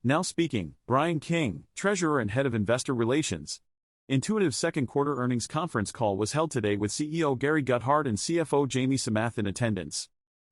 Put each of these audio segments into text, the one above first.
Now speaking, Brian King, Treasurer and Head of Investor Relations. Intuitive's second quarter earnings conference call was held today with CEO Gary Guthart and CFO Jamie Samath in attendance.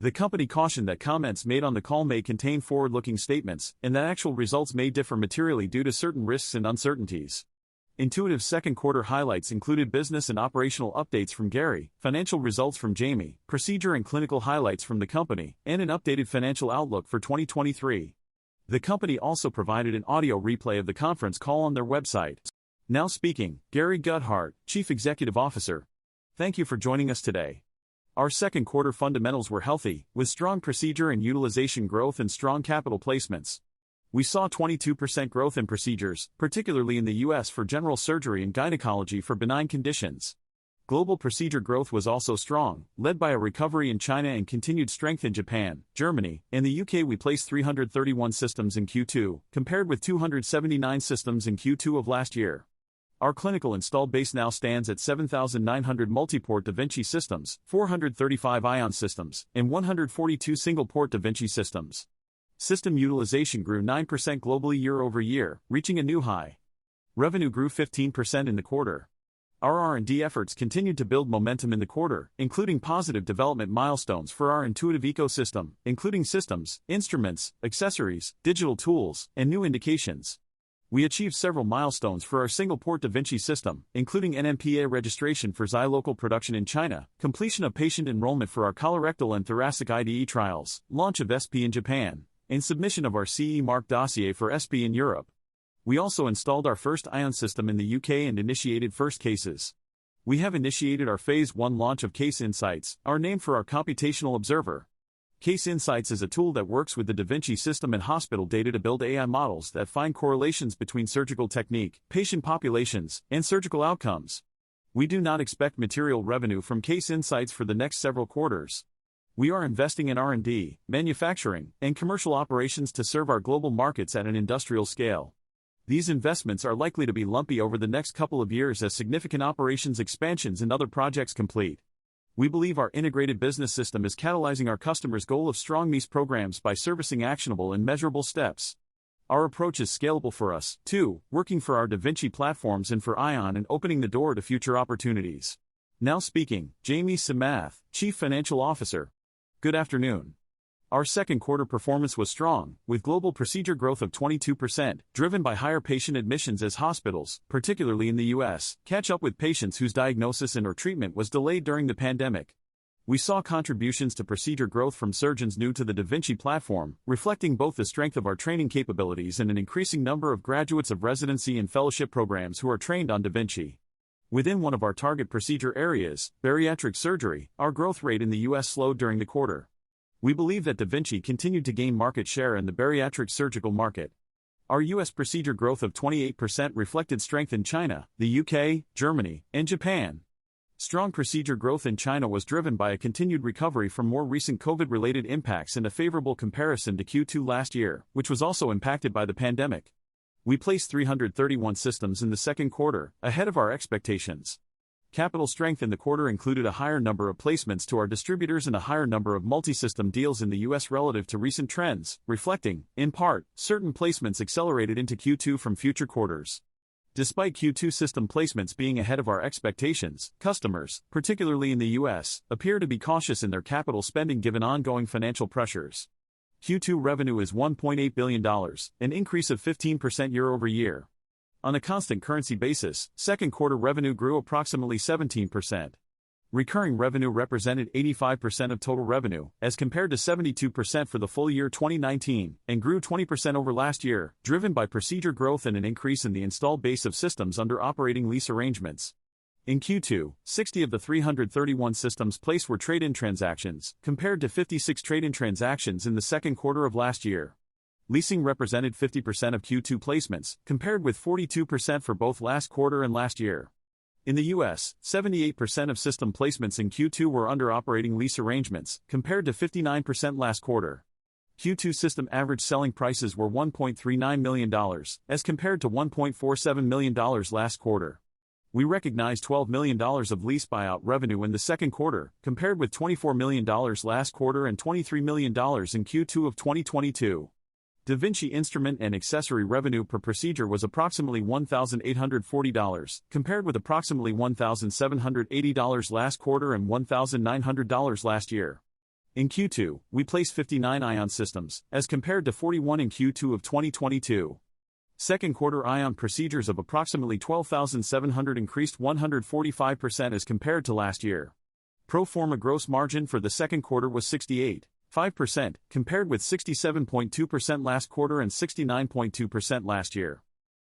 The company cautioned that comments made on the call may contain forward-looking statements, and that actual results may differ materially due to certain risks and uncertainties. Intuitive's second quarter highlights included business and operational updates from Gary, financial results from Jamie, procedure and clinical highlights from the company, and an updated financial outlook for 2023. The company also provided an audio replay of the conference call on their website. Now speaking, Gary Guthart, Chief Executive Officer. Thank you for joining us today. Our second quarter fundamentals were healthy, with strong procedure and utilization growth and strong capital placements. We saw 22% growth in procedures, particularly in the U.S. for general surgery and gynecology for benign conditions. Global procedure growth was also strong, led by a recovery in China and continued strength in Japan, Germany, and the UK. We placed 331 systems in Q2, compared with 279 systems in Q2 of last year. Our clinical installed base now stands at 7,900 multi-port da Vinci systems, 435 Ion systems, and 142 single-port da Vinci systems. System utilization grew 9% globally year-over-year, reaching a new high. Revenue grew 15% in the quarter. Our R&D efforts continued to build momentum in the quarter, including positive development milestones for our Intuitive ecosystem, including systems, instruments, accessories, digital tools, and new indications. We achieved several milestones for our single-port da Vinci system, including NMPA registration for Xi local production in China, completion of patient enrollment for our colorectal and thoracic IDE trials, launch of SP in Japan, and submission of our CE mark dossier for SP in Europe. We also installed our first Ion system in the UK and initiated first cases. We have initiated our Phase 1 launch of Case Insights, our name for our computational observer. Case Insights is a tool that works with the da Vinci system and hospital data to build AI models that find correlations between surgical technique, patient populations, and surgical outcomes. We do not expect material revenue from Case Insights for the next several quarters. We are investing in R&D, manufacturing, and commercial operations to serve our global markets at an industrial scale. These investments are likely to be lumpy over the next couple of years as significant operations expansions and other projects complete. We believe our integrated business system is catalyzing our customers' goal of strong MES programs by servicing actionable and measurable steps. Our approach is scalable for us, too, working for our da Vinci platforms and for Ion and opening the door to future opportunities. Now speaking, Jamie Samath, Chief Financial Officer. Good afternoon. Our second quarter performance was strong, with global procedure growth of 22%, driven by higher patient admissions as hospitals, particularly in the U.S., catch up with patients whose diagnosis and/or treatment was delayed during the pandemic. We saw contributions to procedure growth from surgeons new to the da Vinci platform, reflecting both the strength of our training capabilities and an increasing number of graduates of residency and fellowship programs who are trained on da Vinci. Within one of our target procedure areas, bariatric surgery, our growth rate in the U.S. slowed during the quarter. We believe that da Vinci continued to gain market share in the bariatric surgical market. Our U.S. procedure growth of 28% reflected strength in China, the UK, Germany, and Japan. Strong procedure growth in China was driven by a continued recovery from more recent COVID-related impacts and a favorable comparison to Q2 last year, which was also impacted by the pandemic. We placed 331 systems in the second quarter, ahead of our expectations. Capital strength in the quarter included a higher number of placements to our distributors and a higher number of multi-system deals in the U.S. relative to recent trends, reflecting, in part, certain placements accelerated into Q2 from future quarters. Despite Q2 system placements being ahead of our expectations, customers, particularly in the U.S., appear to be cautious in their capital spending given ongoing financial pressures. Q2 revenue is $1.8 billion, an increase of 15% year-over-year. On a constant currency basis, second quarter revenue grew approximately 17%. Recurring revenue represented 85% of total revenue, as compared to 72% for the full year 2019, and grew 20% over last year, driven by procedure growth and an increase in the installed base of systems under operating lease arrangements. In Q2, 60 of the 331 systems placed were trade-in transactions, compared to 56 trade-in transactions in the second quarter of last year. Leasing represented 50% of Q2 placements, compared with 42% for both last quarter and last year. In the U.S., 78% of system placements in Q2 were under operating lease arrangements, compared to 59% last quarter. Q2 system average selling prices were $1.39 million, as compared to $1.47 million last quarter. We recognized $12 million of lease buyout revenue in the second quarter, compared with $24 million last quarter and $23 million in Q2 of 2022. Da Vinci instrument and accessory revenue per procedure was approximately $1,840, compared with approximately $1,780 last quarter and $1,900 last year. In Q2, we placed 59 Ion systems, as compared to 41 in Q2 of 2022. Second quarter Ion procedures of approximately 12,700 increased 145% as compared to last year. Pro forma gross margin for the second quarter was 68.5%, compared with 67.2% last quarter and 69.2% last year.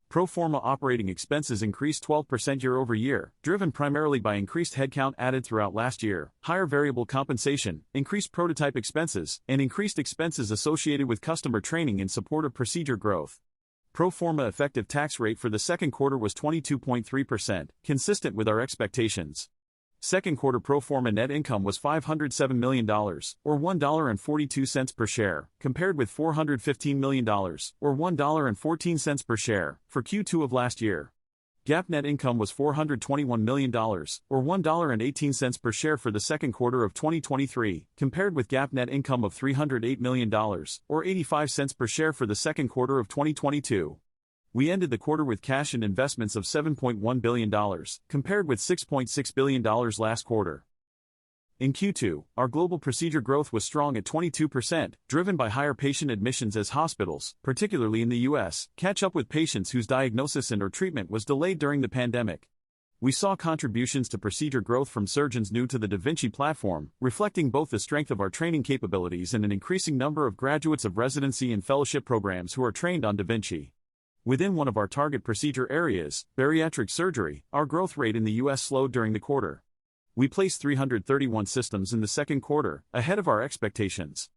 Pro forma operating expenses increased 12% year-over-year, driven primarily by increased headcount added throughout last year, higher variable compensation, increased prototype expenses, and increased expenses associated with customer training in support of procedure growth. Pro forma effective tax rate for the second quarter was 22.3%, consistent with our expectations. Second quarter pro forma net income was $507 million, or $1.42 per share, compared with $415 million, or $1.14 per share, for Q2 of last year. GAAP net income was $421 million, or $1.18 per share for the second quarter of 2023, compared with GAAP net income of $308 million, or 85 cents per share for the second quarter of 2022. We ended the quarter with cash and investments of $7.1 billion, compared with $6.6 billion last quarter. In Q2, our global procedure growth was strong at 22%, driven by higher patient admissions as hospitals, particularly in the US, catch up with patients whose diagnosis and/or treatment was delayed during the pandemic. We saw contributions to procedure growth from surgeons new to the Da Vinci platform, reflecting both the strength of our training capabilities and an increasing number of graduates of residency and fellowship programs who are trained on Da Vinci. Within one of our target procedure areas, bariatric surgery, our growth rate in the US slowed during the quarter. We placed 331 systems in the second quarter, ahead of our expectations.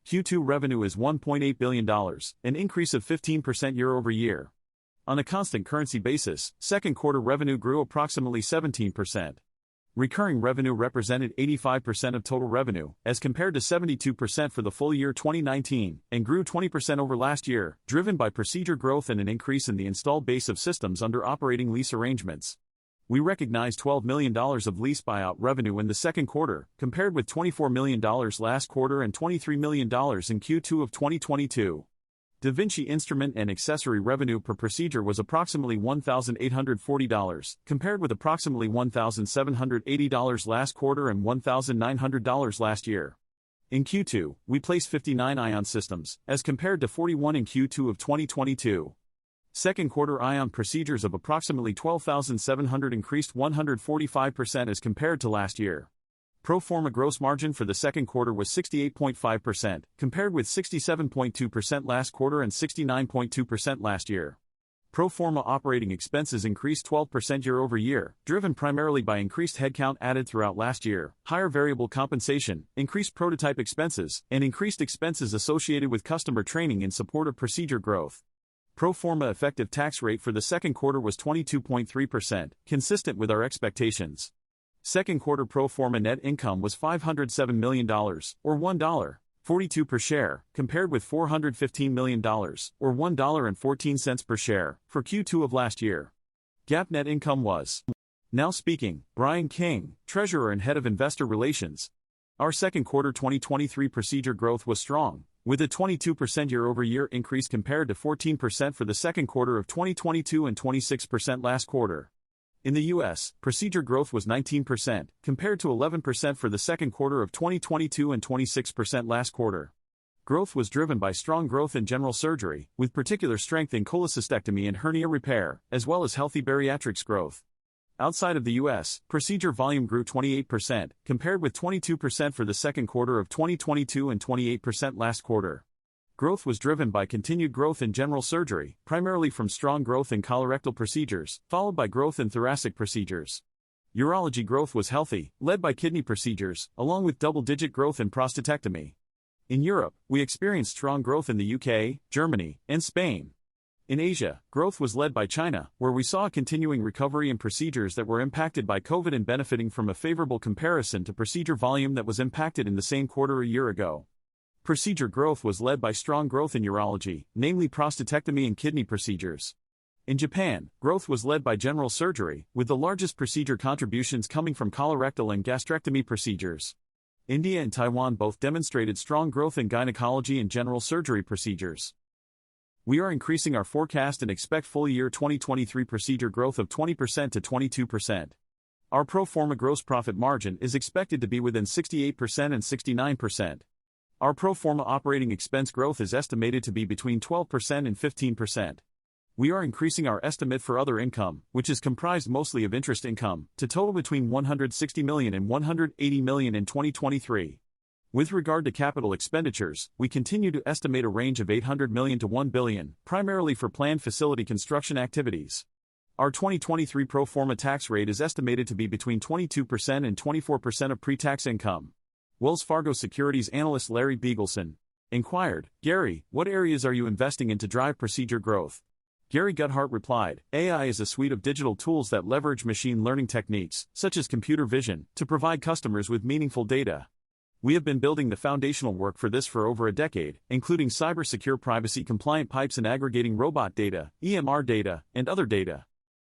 Q2 revenue is $1.8 billion, an increase of 15% year-over-year. On a constant currency basis, second quarter revenue grew approximately 17%. Recurring revenue represented 85% of total revenue, as compared to 72% for the full year 2019, and grew 20% over last year, driven by procedure growth and an increase in the installed base of systems under operating lease arrangements. We recognized $12 million of lease buyout revenue in the second quarter, compared with $24 million last quarter and $23 million in Q2 of 2022. Da Vinci instrument and accessory revenue per procedure was approximately $1,840, compared with approximately $1,780 last quarter and $1,900 last year. In Q2, we placed 59 Ion systems, as compared to 41 in Q2 of 2022. Second quarter Ion procedures of approximately 12,700 increased 145% as compared to last year. Pro forma gross margin for the second quarter was 68.5%, compared with 67.2% last quarter and 69.2% last year. Pro forma operating expenses increased 12% year-over-year, driven primarily by increased headcount added throughout last year, higher variable compensation, increased prototype expenses, and increased expenses associated with customer training in support of procedure growth. Pro forma effective tax rate for the second quarter was 22.3%, consistent with our expectations. Second quarter pro forma net income was $507 million, or $1.42 per share, compared with $415 million, or $1.14 per share, for Q2 of last year. GAAP net income was. Now speaking, Brian King, Treasurer and Head of Investor Relations. Our second quarter 2023 procedure growth was strong, with a 22% year-over-year increase compared to 14% for the second quarter of 2022 and 26% last quarter. In the US, procedure growth was 19%, compared to 11% for the second quarter of 2022 and 26% last quarter. Growth was driven by strong growth in general surgery, with particular strength in cholecystectomy and hernia repair, as well as healthy bariatrics growth. Outside of the US, procedure volume grew 28%, compared with 22% for the second quarter of 2022 and 28% last quarter. Growth was driven by continued growth in general surgery, primarily from strong growth in colorectal procedures, followed by growth in thoracic procedures. Urology growth was healthy, led by kidney procedures, along with double-digit growth in prostatectomy. In Europe, we experienced strong growth in the UK, Germany, and Spain. In Asia, growth was led by China, where we saw a continuing recovery in procedures that were impacted by COVID and benefiting from a favorable comparison to procedure volume that was impacted in the same quarter a year ago. Procedure growth was led by strong growth in urology, namely prostatectomy and kidney procedures. In Japan, growth was led by general surgery, with the largest procedure contributions coming from colorectal and gastrectomy procedures. India and Taiwan both demonstrated strong growth in gynecology and general surgery procedures. We are increasing our forecast and expect full-year 2023 procedure growth of 20% to 22%. Our pro forma gross profit margin is expected to be within 68% and 69%. Our pro forma operating expense growth is estimated to be between 12% and 15%. We are increasing our estimate for other income, which is comprised mostly of interest income, to total between $160 million and $180 million in 2023. With regard to capital expenditures, we continue to estimate a range of $800 million to $1 billion, primarily for planned facility construction activities. Our 2023 pro forma tax rate is estimated to be between 22% and 24% of pre-tax income. Wells Fargo Securities analyst Larry Beagleson inquired, "Gary, what areas are you investing in to drive procedure growth?" Gary Guthart replied, "AI is a suite of digital tools that leverage machine learning techniques, such as computer vision, to provide customers with meaningful data. We have been building the foundational work for this for over a decade, including cyber-secure privacy-compliant pipes and aggregating robot data, EMR data, and other data.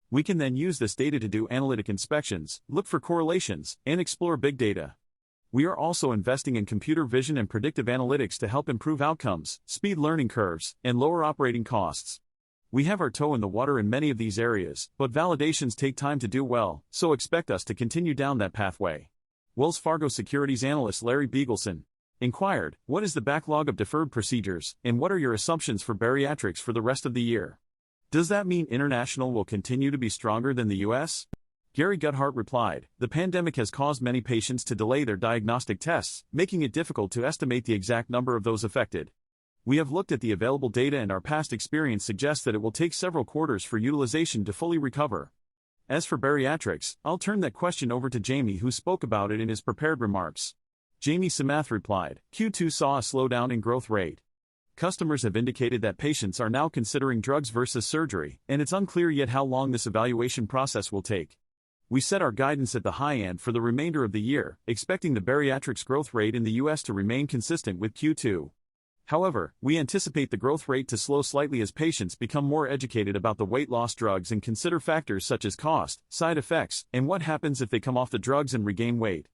We can then use this data to do analytic inspections, look for correlations, and explore big data. We are also investing in computer vision and predictive analytics to help improve outcomes, speed learning curves, and lower operating costs. We have our toe in the water in many of these areas, but validations take time to do well, so expect us to continue down that pathway." Wells Fargo Securities analyst Larry Beagleson inquired, "What is the backlog of deferred procedures, and what are your assumptions for bariatrics for the rest of the year? Does that mean international will continue to be stronger than the U.S.?" Gary Guthart replied, "The pandemic has caused many patients to delay their diagnostic tests, making it difficult to estimate the exact number of those affected. We have looked at the available data and our past experience suggests that it will take several quarters for utilization to fully recover. As for bariatrics, I'll turn that question over to Jamie, who spoke about it in his prepared remarks." Jamie Samath replied, "Q2 saw a slowdown in growth rate. Customers have indicated that patients are now considering drugs versus surgery, and it's unclear yet how long this evaluation process will take. We set our guidance at the high end for the remainder of the year, expecting the bariatrics growth rate in the US to remain consistent with Q2. However, we anticipate the growth rate to slow slightly as patients become more educated about the weight loss drugs and consider factors such as cost, side effects, and what happens if they come off the drugs and regain weight.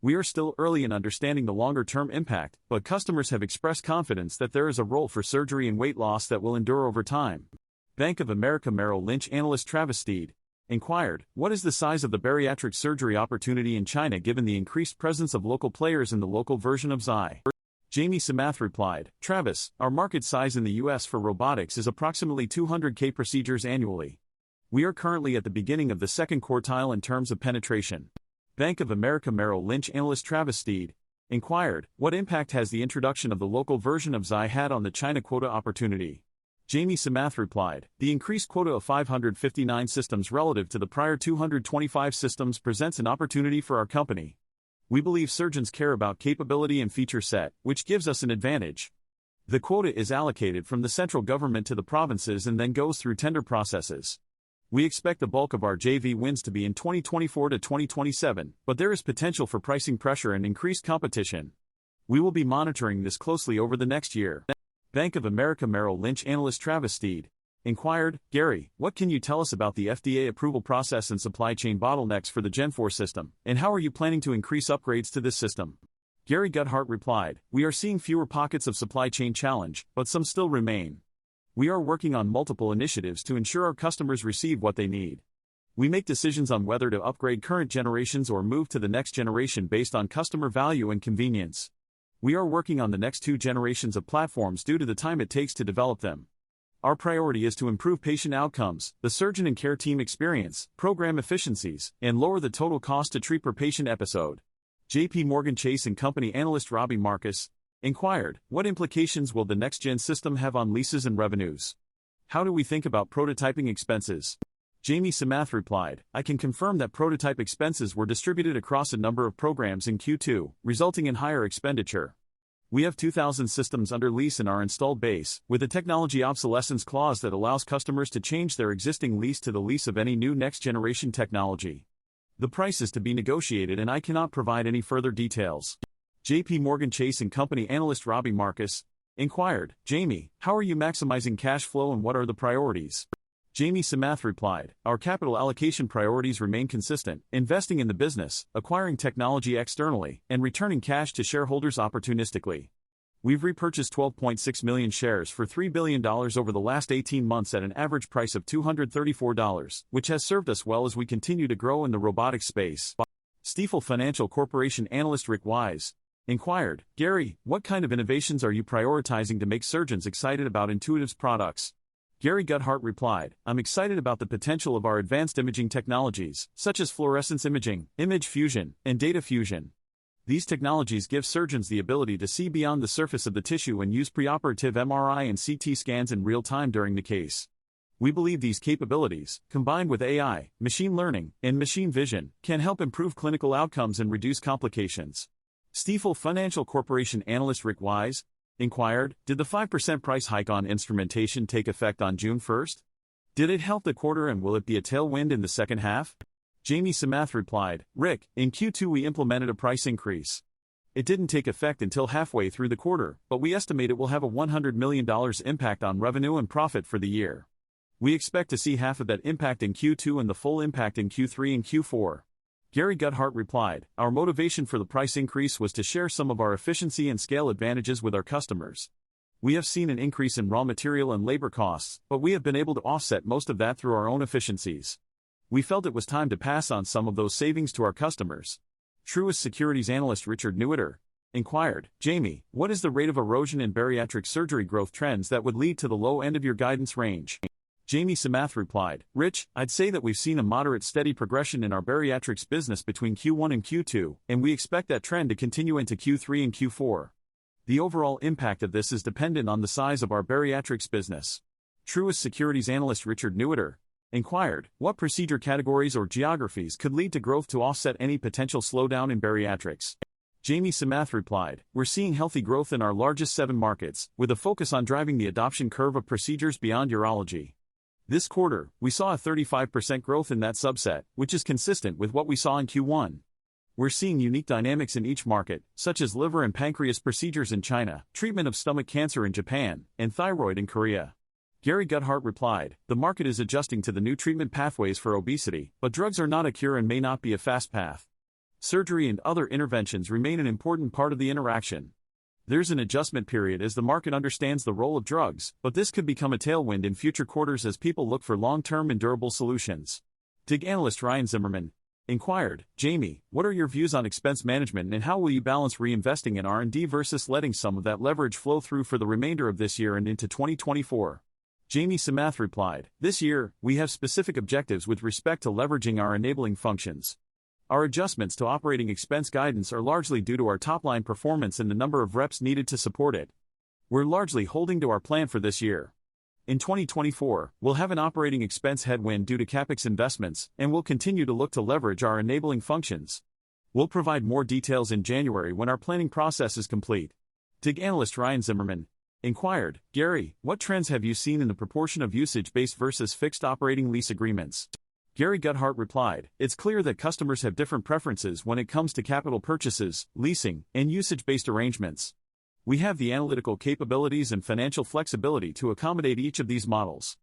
We are still early in understanding the longer-term impact, but customers have expressed confidence that there is a role for surgery and weight loss that will endure over time." Bank of America Merrill Lynch analyst Travis Steed inquired, "What is the size of the bariatric surgery opportunity in China given the increased presence of local players in the local version of Xi?" Jamie Samath replied, "Travis, our market size in the US for robotics is approximately 200K procedures annually. We are currently at the beginning of the second quartile in terms of penetration." Bank of America Merrill Lynch analyst Travis Steed inquired, "What impact has the introduction of the local version of Xi had on the China quota opportunity?" Jamie Samath replied, "The increased quota of 559 systems relative to the prior 225 systems presents an opportunity for our company. We believe surgeons care about capability and feature set, which gives us an advantage. The quota is allocated from the central government to the provinces and then goes through tender processes. We expect the bulk of our JV wins to be in 2024 to 2027, but there is potential for pricing pressure and increased competition. We will be monitoring this closely over the next year." Bank of America Merrill Lynch analyst Travis Steed inquired, "Gary, what can you tell us about the FDA approval process and supply chain bottlenecks for the Gen 4 system, and how are you planning to increase upgrades to this system?" Gary Guthart replied, "We are seeing fewer pockets of supply chain challenge, but some still remain. We are working on multiple initiatives to ensure our customers receive what they need. We make decisions on whether to upgrade current generations or move to the next generation based on customer value and convenience. We are working on the next 2 generations of platforms due to the time it takes to develop them. Our priority is to improve patient outcomes, the surgeon and care team experience, program efficiencies, and lower the total cost to treat per patient episode." JP Morgan Chase & Company analyst Robbie Marcus inquired, "What implications will the next-gen system have on leases and revenues? How do we think about prototyping expenses?" Jamie Samath replied, "I can confirm that prototype expenses were distributed across a number of programs in Q2, resulting in higher expenditure. We have 2,000 systems under lease in our installed base, with a technology obsolescence clause that allows customers to change their existing lease to the lease of any new next-generation technology. The price is to be negotiated and I cannot provide any further details." JP Morgan Chase & Company analyst Robbie Marcus inquired, "Jamie, how are you maximizing cash flow and what are the priorities?" Jamie Samath replied, "Our capital allocation priorities remain consistent, investing in the business, acquiring technology externally, and returning cash to shareholders opportunistically. We've repurchased 12.6 million shares for $3 billion over the last 18 months at an average price of $234, which has served us well as we continue to grow in the robotics space. Stifel Financial Corporation analyst Rick Wise inquired, Gary, what kind of innovations are you prioritizing to make surgeons excited about Intuitive's products? Gary Guthart replied, I'm excited about the potential of our advanced imaging technologies, such as fluorescence imaging, image fusion, and data fusion. These technologies give surgeons the ability to see beyond the surface of the tissue and use preoperative MRI and CT scans in real time during the case. We believe these capabilities, combined with AI, machine learning, and machine vision, can help improve clinical outcomes and reduce complications. Stifel Financial Corporation analyst Rick Wise inquired, did the 5% price hike on instrumentation take effect on June 1st? Did it help the quarter and will it be a tailwind in the second half? Jamie Samath replied, Rick, in Q2 we implemented a price increase. It didn't take effect until halfway through the quarter, but we estimate it will have a $100 million impact on revenue and profit for the year. We expect to see half of that impact in Q2 and the full impact in Q3 and Q4. Gary Guthart replied, our motivation for the price increase was to share some of our efficiency and scale advantages with our customers. We have seen an increase in raw material and labor costs, but we have been able to offset most of that through our own efficiencies. We felt it was time to pass on some of those savings to our customers. Truist Securities analyst Richard Neuter inquired, Jamie, what is the rate of erosion in bariatric surgery growth trends that would lead to the low end of your guidance range? Jamie Samath replied, Rich, I'd say that we've seen a moderate steady progression in our bariatrics business between Q1 and Q2, and we expect that trend to continue into Q3 and Q4. The overall impact of this is dependent on the size of our bariatrics business. Truist Securities analyst Richard Neuter inquired, what procedure categories or geographies could lead to growth to offset any potential slowdown in bariatrics? Jamie Samath replied, we're seeing healthy growth in our largest 7 markets, with a focus on driving the adoption curve of procedures beyond urology. This quarter, we saw a 35% growth in that subset, which is consistent with what we saw in Q1. We're seeing unique dynamics in each market, such as liver and pancreas procedures in China, treatment of stomach cancer in Japan, and thyroid in Korea. Gary Guthart replied, the market is adjusting to the new treatment pathways for obesity, but drugs are not a cure and may not be a fast path. Surgery and other interventions remain an important part of the interaction. There's an adjustment period as the market understands the role of drugs, but this could become a tailwind in future quarters as people look for long-term and durable solutions. DIG analyst Ryan Zimmerman inquired, Jamie, what are your views on expense management and how will you balance reinvesting in R&D versus letting some of that leverage flow through for the remainder of this year and into 2024? Jamie Samath replied, this year, we have specific objectives with respect to leveraging our enabling functions. Our adjustments to operating expense guidance are largely due to our top-line performance and the number of reps needed to support it. We're largely holding to our plan for this year. In 2024, we'll have an operating expense headwind due to CapEx investments, and we'll continue to look to leverage our enabling functions. We'll provide more details in January when our planning process is complete. DIG analyst Ryan Zimmerman inquired, Gary, what trends have you seen in the proportion of usage-based versus fixed operating lease agreements? Gary Guthart replied, it's clear that customers have different preferences when it comes to capital purchases, leasing, and usage-based arrangements. We have the analytical capabilities and financial flexibility to accommodate each of these models.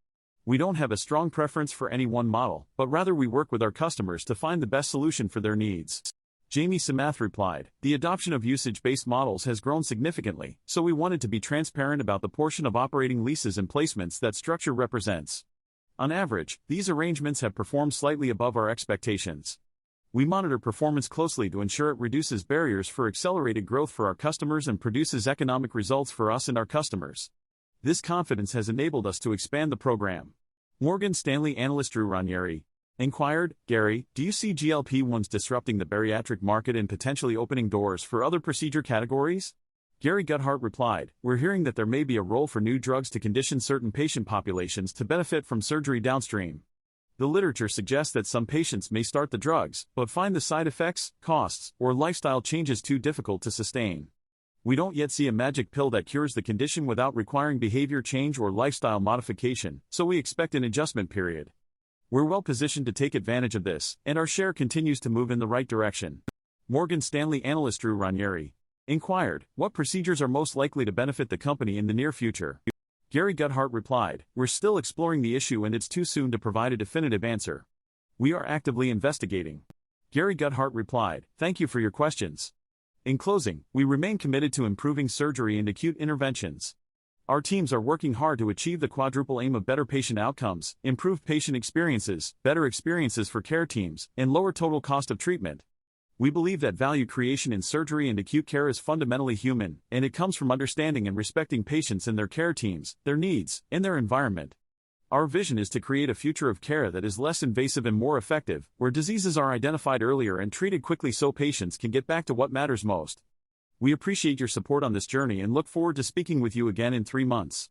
We don't have a strong preference for any one model, but rather we work with our customers to find the best solution for their needs. Jamie Samath replied, the adoption of usage-based models has grown significantly, so we wanted to be transparent about the portion of operating leases and placements that structure represents. On average, these arrangements have performed slightly above our expectations. We monitor performance closely to ensure it reduces barriers for accelerated growth for our customers and produces economic results for us and our customers. This confidence has enabled us to expand the program. Morgan Stanley analyst Drew Ranieri inquired, Gary, do you see GLP-1s disrupting the bariatric market and potentially opening doors for other procedure categories? Gary Guthart replied, we're hearing that there may be a role for new drugs to condition certain patient populations to benefit from surgery downstream. The literature suggests that some patients may start the drugs, but find the side effects, costs, or lifestyle changes too difficult to sustain. We don't yet see a magic pill that cures the condition without requiring behavior change or lifestyle modification, so we expect an adjustment period. We're well positioned to take advantage of this, and our share continues to move in the right direction. Morgan Stanley analyst Drew Ranieri inquired, what procedures are most likely to benefit the company in the near future? Gary Guthart replied, we're still exploring the issue and it's too soon to provide a definitive answer. We are actively investigating. Gary Guthart replied, thank you for your questions. In closing, we remain committed to improving surgery and acute interventions. Our teams are working hard to achieve the quadruple aim of better patient outcomes, improved patient experiences, better experiences for care teams, and lower total cost of treatment. We believe that value creation in surgery and acute care is fundamentally human, and it comes from understanding and respecting patients and their care teams, their needs, and their environment. Our vision is to create a future of care that is less invasive and more effective, where diseases are identified earlier and treated quickly so patients can get back to what matters most. We appreciate your support on this journey and look forward to speaking with you again in 3 months.